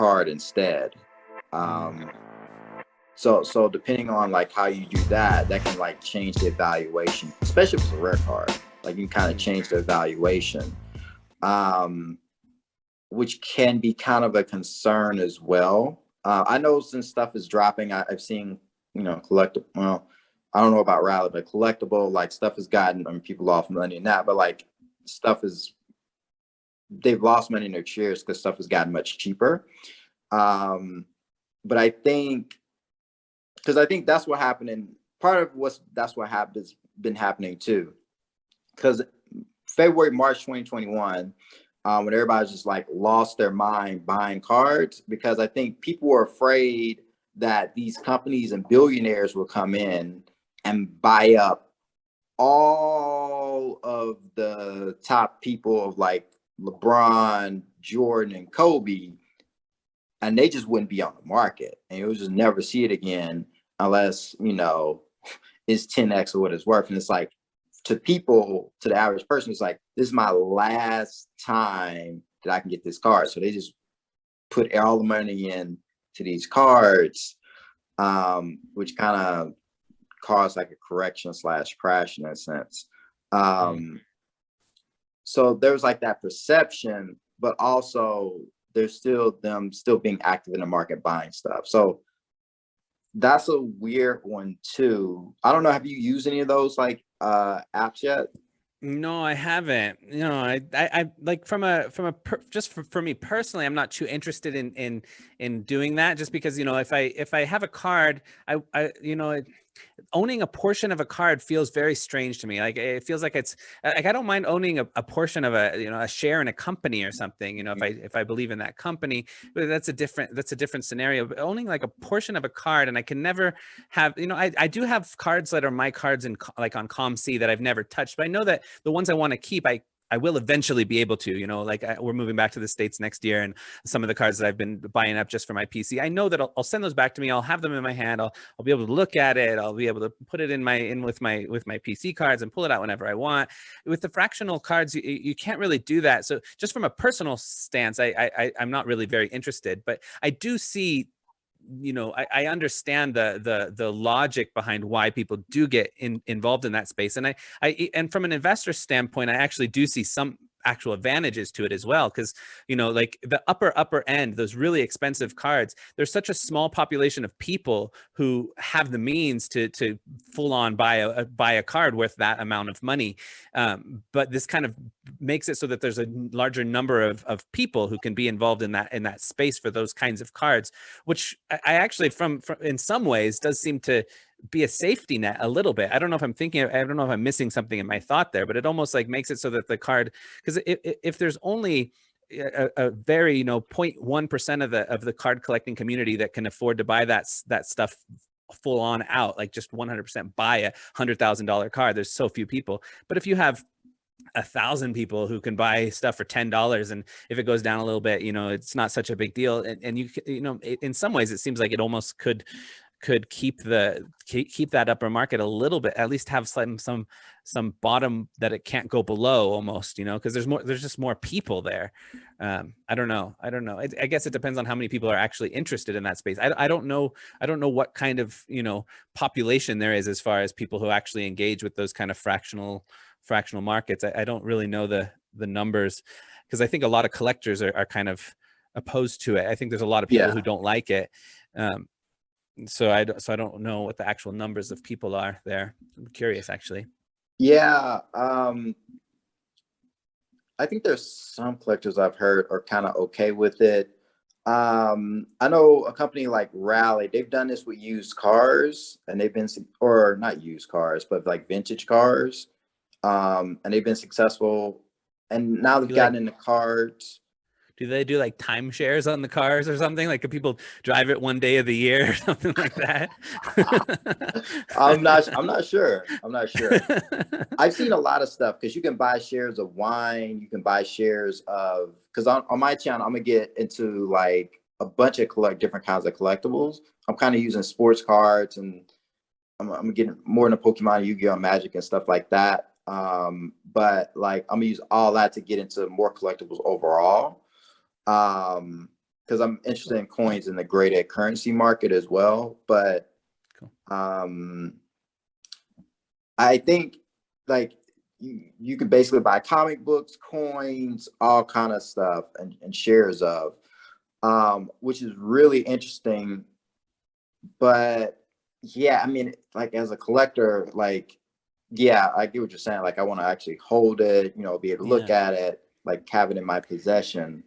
card instead. Um, so depending on like how you do that, that can like change the evaluation, especially if it's a rare card. Like you can kind of change the evaluation, um, which can be kind of a concern as well. I know since stuff is dropping, I've seen, collectible. Well, I don't know about Rally, but Collectible, like stuff has gotten, people lost money in that, but like stuff is, they've lost money in their shares because stuff has gotten much cheaper. But I think, because I think that's what happened, and part of that's what happened has been happening too. Because February, March 2021, when everybody's just like lost their mind buying cards, because I think people were afraid that these companies and billionaires will come in and buy up all of the top people of like LeBron, Jordan, and Kobe, and they just wouldn't be on the market, and you'll just never see it again unless it's 10x of what it's worth. And it's like, to people, to the average person, it's like, this is my last time that I can get this card. So they just put all the money in to these cards, which kind of caused like a correction / crash in that sense. So there's like that perception, but also there's still them still being active in the market buying stuff. So that's a weird one too. I don't know. Have you used any of those like apps yet? No, I haven't. I like just for me personally, I'm not too interested in doing that, just because, if I have a card, owning a portion of a card feels very strange to me. Like, it feels like it's like, I don't mind owning a portion of a share in a company or something, if I believe in that company, but that's a different scenario. But owning like a portion of a card, and I can never have, I do have cards that are my cards in like on ComC that I've never touched, but I know that the ones I want to keep, I will eventually be able to, like we're moving back to the States next year, and some of the cards that I've been buying up just for my PC, I know that I'll send those back to me. I'll have them in my hand. I'll be able to look at it. I'll be able to put it in with my PC cards and pull it out whenever I want. With the fractional cards, you can't really do that. So just from a personal stance, I'm not really very interested, but I do see, I understand the logic behind why people do get involved in that space. And and from an investor standpoint, I actually do see some actual advantages to it as well, because like the upper end, those really expensive cards, there's such a small population of people who have the means to full on buy a card worth that amount of money, but this kind of makes it so that there's a larger number of people who can be involved in that space for those kinds of cards, which I actually from in some ways does seem to be a safety net a little bit. I don't know if I'm missing something in my thought there, but it almost like makes it so that the card, because if there's only a very 0.1% of the card collecting community that can afford to buy that stuff full on out, like just 100% buy a $100,000 card, there's so few people. But if you have 1,000 people who can buy stuff for $10, and if it goes down a little bit, it's not such a big deal. And in some ways, it seems like it almost could keep that upper market a little bit, at least have some bottom that it can't go below almost, because there's just more people there. I don't know. I guess it depends on how many people are actually interested in that space. I don't know what kind of population there is as far as people who actually engage with those kind of fractional markets. I don't really know the numbers, because I think a lot of collectors are kind of opposed to it. I think there's a lot of people who don't like it. So I don't know what the actual numbers of people are there. I'm curious, actually. Yeah, I think there's some collectors I've heard are kind of okay with it. I know a company like Rally, they've done this with used cars, and they've been, or not used cars, but like vintage cars, and they've been successful. And now they've gotten into cards. Do they do like timeshares on the cars or something? Like, could people drive it one day of the year or something like that? I'm not sure. I've seen a lot of stuff, because you can buy shares of wine. You can buy shares of, because on my channel, I'm gonna get into like a bunch of different kinds of collectibles. I'm kind of using sports cards, and I'm getting more into Pokemon, Yu-Gi-Oh, Magic, and stuff like that. But like I'm gonna use all that to get into more collectibles overall. because I'm interested in coins in the graded currency market as well. But Cool. I think like you can basically buy comic books, coins, all kind of stuff, and shares of, which is really interesting. But yeah, I mean, like as a collector, like, yeah, I get what you're saying. Like I want to actually hold it, you know, be able to look Yeah. at it, like have it in my possession.